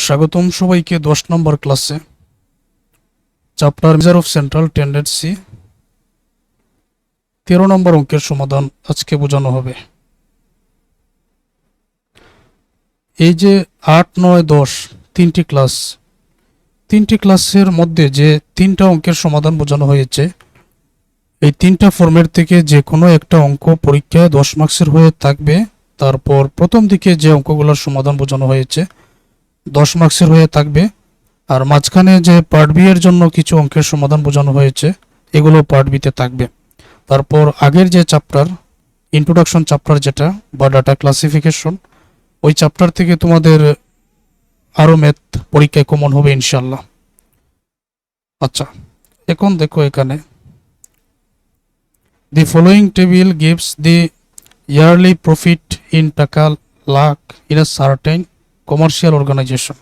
স্বাগতম সবাইকে 10 নম্বর ক্লাসে chapter measure of central tendency 13 নম্বর অঙ্কের সমাধান আজকে বোঝানো হবে। এই যে 8, 9, 10 তিনটি ক্লাসের মধ্যে যে তিনটা অঙ্কের সমাধান বোঝানো হয়েছে, এই তিনটা ফর্মেট থেকে যে কোনো একটা অঙ্ক পরীক্ষায় 10 মার্কসের হয়ে থাকবে। তারপর প্রথম দিকে যে অঙ্কগুলোর সমাধান বোঝানো হয়েছে 10 মার্কসের হয়ে থাকবে, আর মাঝখানে যে পার্ট বি এর জন্য কিছু অঙ্কের সমাধান বোঝানো হয়েছে এগুলো পার্ট বিতে থাকবে। তারপর আগের যে চ্যাপ্টার ইন্ট্রোডাকশন চ্যাপ্টার যেটা বা ডাটা ক্লাসিফিকেশন, ওই চ্যাপ্টার থেকে তোমাদের আরও ম্যাথ পরীক্ষায় কমন হবে ইনশাল্লাহ। আচ্ছা, এখন দেখো এখানে the following table gives the yearly profit in taka lakh in a certain commercial organisation.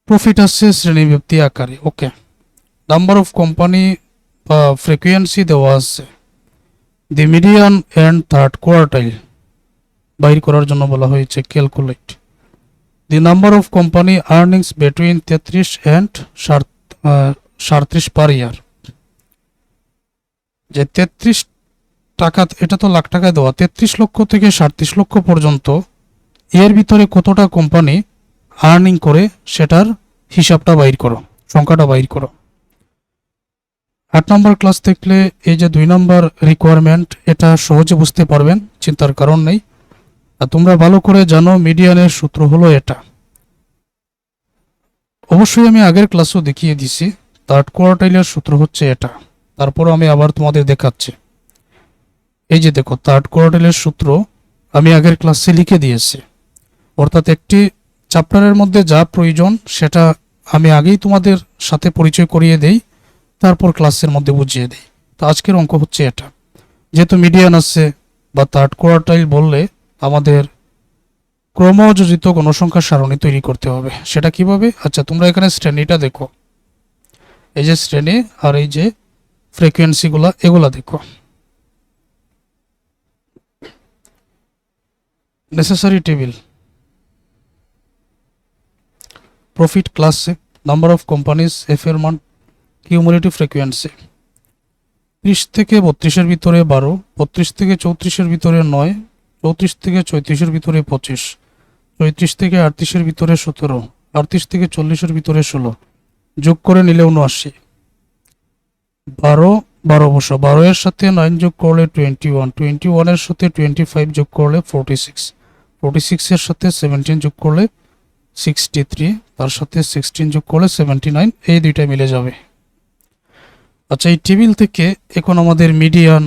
Profit আসছে শ্রেণীব্যক্তি আকারে। ওকে, নাম্বার অফ কোম্পানি বা ফ্রিকোয়েন্সি দেওয়া আছে। The median and third quartile বাইর করার জন্য বলা হয়েছে calculate. The number of company earnings between 33 and 37 per year. যে 33 টাকা, এটা তো লাখ টাকায় দেওয়া, 33 লক্ষ থেকে 37 লক্ষ পর্যন্ত এর ভিতরে কতটা কোম্পানি আর্নিং করে সেটার হিসাবটা বাইর করো, সংখ্যাটা বাইর করো। 8 নম্বর ক্লাস দেখলে এই যে 2 নম্বর রিকোয়ারমেন্ট, এটা সহজে বুঝতে পারবেন, চিন্তার কারণ নেই। আর তোমরা ভালো করে জানো মিডিয়ানের সূত্র হলো এটা। অবশ্যই আমি আগের ক্লাসও দেখিয়ে দিছি, থার্ড কোয়ার্টাইলের সূত্র হচ্ছে এটা। তারপর আমি আবার তোমাদের দেখাচ্ছি। এই যে দেখো, থার্ড কোয়ার্টাইলের সূত্র আমি আগের ক্লাসে লিখে দিয়েছি। অর্থাৎ একটি চ্যাপ্টারের মধ্যে যা প্রয়োজন সেটা আমি আগেই তোমাদের সাথে পরিচয় করিয়ে দেই, তারপর ক্লাসের মধ্যে বুঝিয়ে দেই। তো আজকের অঙ্ক হচ্ছে এটা। যেহেতু মিডিয়ান আছে বা থার্ড কোয়ার্টাইল বললে আমাদের ক্রমযোজিত গণসংখ্যা সারণী তৈরি করতে হবে। সেটা কিভাবে? আচ্ছা, তোমরা এখানে শ্রেণীটা দেখো, এই যে শ্রেণী আর এই যে ফ্রিকোয়েন্সিগুলা, এগুলা দেখো। নেসেসারি টেবিল, প্রফিট ক্লাসে, নাম্বার অফ কোম্পানিজ, এফ এর মান, কিউমুলেটিভ ফ্রিকোয়েন্সি। 30 থেকে 32-এর ভিতরে 12, 32 থেকে 34-এর ভিতরে 9, 34 থেকে 34-এর ভিতরে 25, 34 থেকে 38-এর ভিতরে 17, 38 থেকে 40-এর ভিতরে 16, যোগ করে নিলে 79, 12 বসো, 12 এর সাথে 9 যোগ করলে 21, 21 এর সাথে 25 যোগ করলে 46, 46 এর সাথে 17 যোগ করলে 63, তার সাথে 16 যোগ করলে 79, এই দুইটা মিলে যাবে। আচ্ছা, এই টেবিল থেকে এখন আমাদের মিডিয়ান,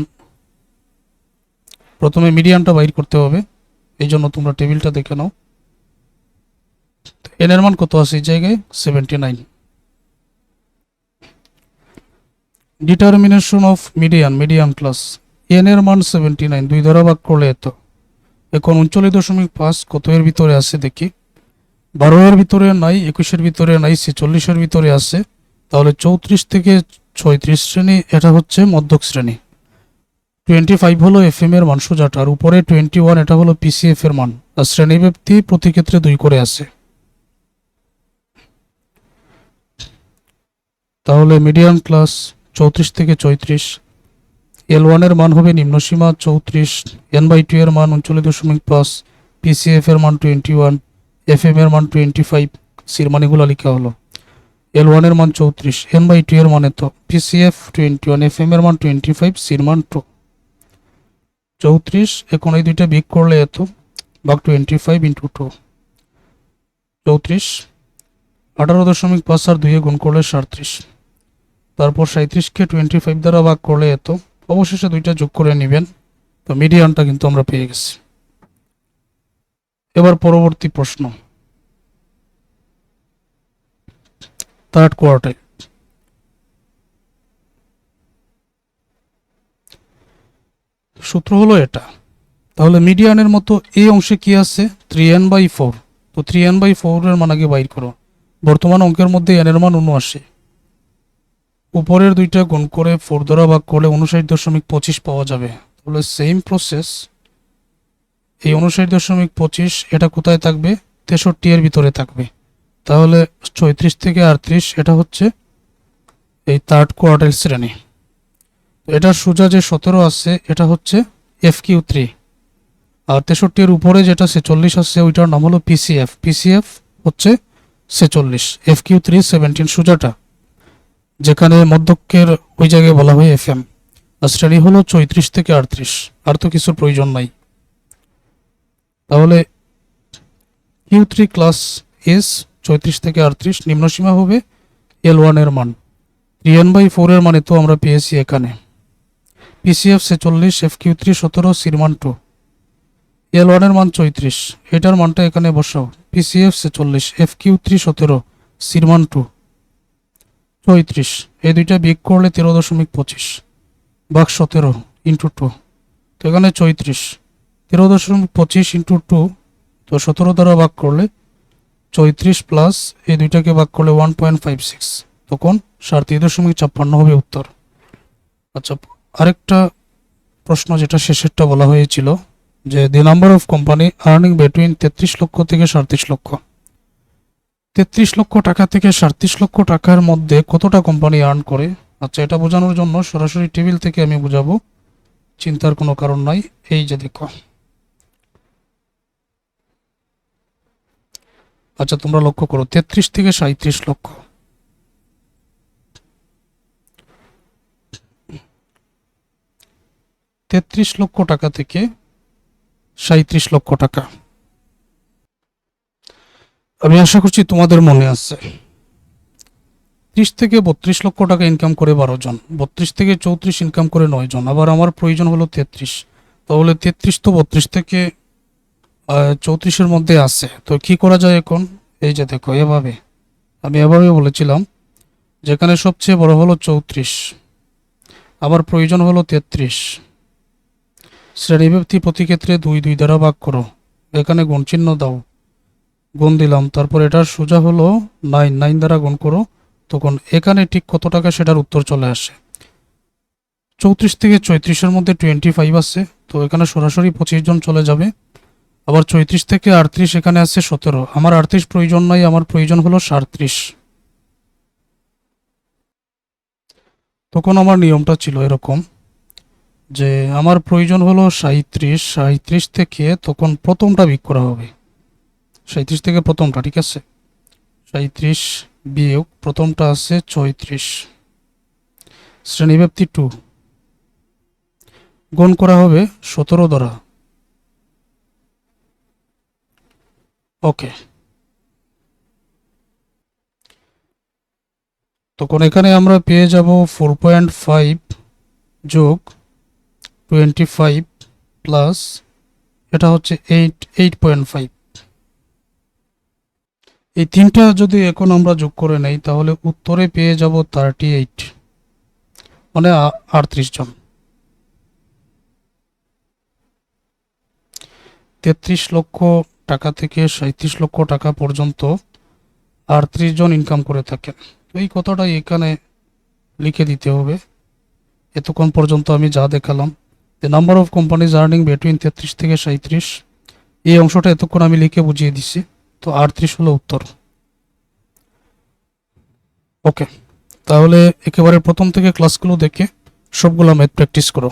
প্রথমে মিডিয়ানটা বাইর করতে হবে। এই জন্য তোমরা টেবিলটা দেখে নাও। এন এর মান কত আছে এই জায়গায়? 79। Determination of median class, N এর মান 79, 2 দ্বারা ভাগ করলে এত। এখন 39.5 কত এর ভিতরে আছে দেখি। 12 এর ভিতরে নাই, 21 এর ভিতরে নাই, 46 এর ভিতরে আছে। তাহলে 34 থেকে 36 শ্রেণী, এটা হচ্ছে মধ্যক শ্রেণী। 25 হলো এফ এম এর মান সোজাটা, আর উপরে 21 এটা হলো পিসিএফ এর মান। আর শ্রেণী ব্যক্তি প্রতি ক্ষেত্রে 2 করে আছে। তাহলে মিডিয়ান ক্লাস 34 থেকে 34, L1 এর মান হবে নিম্নসীমা 34, n/2 এর মান 39.5, পিসিএফ এর মান 21, এফএম এর মান 25, সির মানগুলো লেখা হলো। L1 এর মান 34, n/2 এর মান এত, পিসিএফ 21, এফএম এর মান 25, সির মান 2, 34। এখন এই দুইটা বিয়োগ করলে এত, ভাগ 25 ইন্টু 2, 34, 18.5 আর 2 গুণ করলে 37, তারপর 37কে 25 দ্বারা ভাগ করলে এত, অবশেষে দুইটা যোগ করে নেবেন। তো মিডিয়ানটা কিন্তু আমরা পেয়ে গেছি। এবার পরবর্তী প্রশ্ন, থার্ড কোয়ার্টাইল। সূত্র হলো এটা। তাহলে মিডিয়ানের মতো এই অংশে কি আছে? 3n/4। তো 3n/4 এর মান আগে বাইর করো। বর্তমান অঙ্কের মধ্যে n এর মান 79, উপরের দুইটা গুণ করে 4 দ্বারা ভাগ করলে 59.25 পাওয়া যাবে। তাহলে সেম প্রসেস, এই 59.25 এটা কোথায় থাকবে? 63 এর ভিতরে থাকবে। তাহলে 34 থেকে 38 এটা হচ্ছে এই থার্ড কোয়ার্টাইল শ্রেণী। এটা সোজা যে 17 আছে এটা হচ্ছে FQ3, আর 63 এর উপরে যেটা 46 আছে ওইটার নাম হলো PCF। PCF হচ্ছে 46, FQ3 17 সোজাটা, যেখানে মধ্যকের ওই জায়গায় বলা হয় FM। আর শ্রেণী হলো 34 থেকে 38, আর তো কিছুর প্রয়োজন নাই। তাহলে Q3 ক্লাস এস 34 থেকে 38, নিম্নসীমা হবে L1 এর মান 3n/4 এর মানে তো আমরা পেয়েছি এখানে। PCF 46, FQ3 17, সির মান 2, L1 এর মান 34, এটার মানটা এখানে বসাও। PCF 46, FQ3 17, সির মান 2, 34, এই দুইটা বিয়োগ করলে 13.25 ভাগ 17 ইন্টু 2, তো এখানে 34, 13.25 ইন্টু 2, তো 17 দ্বারা ভাগ করলে 34 প্লাস এই দুইটাকে ভাগ করলে 1.56, তখন 37.56 হবে উত্তর। আচ্ছা, আরেকটা প্রশ্ন যেটা শেষেরটা বলা হয়েছিল যে দি number of company earning between 33 লক্ষ থেকে 37 লক্ষ। 33 লক্ষ টাকা থেকে 37 লক্ষ টাকার মধ্যে কতটা কোম্পানি আর্ন করে। আচ্ছা, এটা বোঝানোর জন্য সরাসরি টেবিল থেকে আমি বুঝাবো, চিন্তার কোনো কারণ নাই। এই যে দেখো, আচ্ছা তোমরা লক্ষ্য করো 33 থেকে 37 লক্ষ, 33 লক্ষ টাকা থেকে 37 লক্ষ টাকা। আমি আশা করছি তোমাদের মনে আছে 30 থেকে 32 লক্ষ টাকা ইনকাম করে 12 জন, 32 থেকে 34 ইনকাম করে 9 জন, আবার আমার প্রয়োজন হলো 33। তাহলে 33 তো 32 থেকে 34-এর মধ্যে আছে, তো কি করা যায় এখন? এই যে দেখো, আমি এভাবে বলেছিলাম, যেখানে সবচেয়ে বড় হলো 34, আবার প্রয়োজন হলো 33, শ্রেণীব্যক্তি প্রতি ক্ষেত্রে 2 দ্বারা ভাগ করো, এখানে গুণ চিহ্ন দাও, গুণ দিলাম, তারপর এটার সোজা হলো 9 দ্বারা গুণ করো, তখন এখানে ঠিক কত টাকা সেটার উত্তর চলে আসে। 34 থেকে 34-এর মধ্যে 25 আছে, তো এখানে সরাসরি 25 জন চলে যাবে। আবার 34 থেকে 38 এখানে আছে 17, আমার 38 প্রয়োজন নাই, আমার প্রয়োজন হলো 37। তখন আমার নিয়মটা ছিল এরকম যে আমার প্রয়োজন হলো 37 থেকে তখন প্রথমটা বিয়োগ করা হবে, 37 থেকে প্রথমটা, ঠিক আছে, 37 বিয়োগ প্রথমটা আছে 34, শ্রেণীব্যাপ্তি 2, গুণ করা হবে 17 দ্বারা। ওকে, তখন এখানে আমরা পেয়ে যাব 4.5 যোগ 25 প্লাস এটা হচ্ছে 8.5। এই তিনটা যদি এখন আমরা যোগ করে নেই তাহলে উত্তরে পেয়ে যাব 38, মানে 38 জন। 33 লক্ষ টাকা থেকে 37 লক্ষ টাকা পর্যন্ত 38 জন ইনকাম করে থাকেন। তো এই কথাটাই এখানে লিখে দিতে হবে। এতক্ষণ পর্যন্ত আমি যা দেখালাম, the number of companies earning between 33 থেকে 37, এই অংশটা এতক্ষণ আমি লিখে বুঝিয়ে দিছি, তো 38 হলো উত্তর। ওকে, তাহলে একেবারে প্রথম থেকে ক্লাসগুলো দেখে সবগুলো ম্যাথ প্র্যাকটিস করো।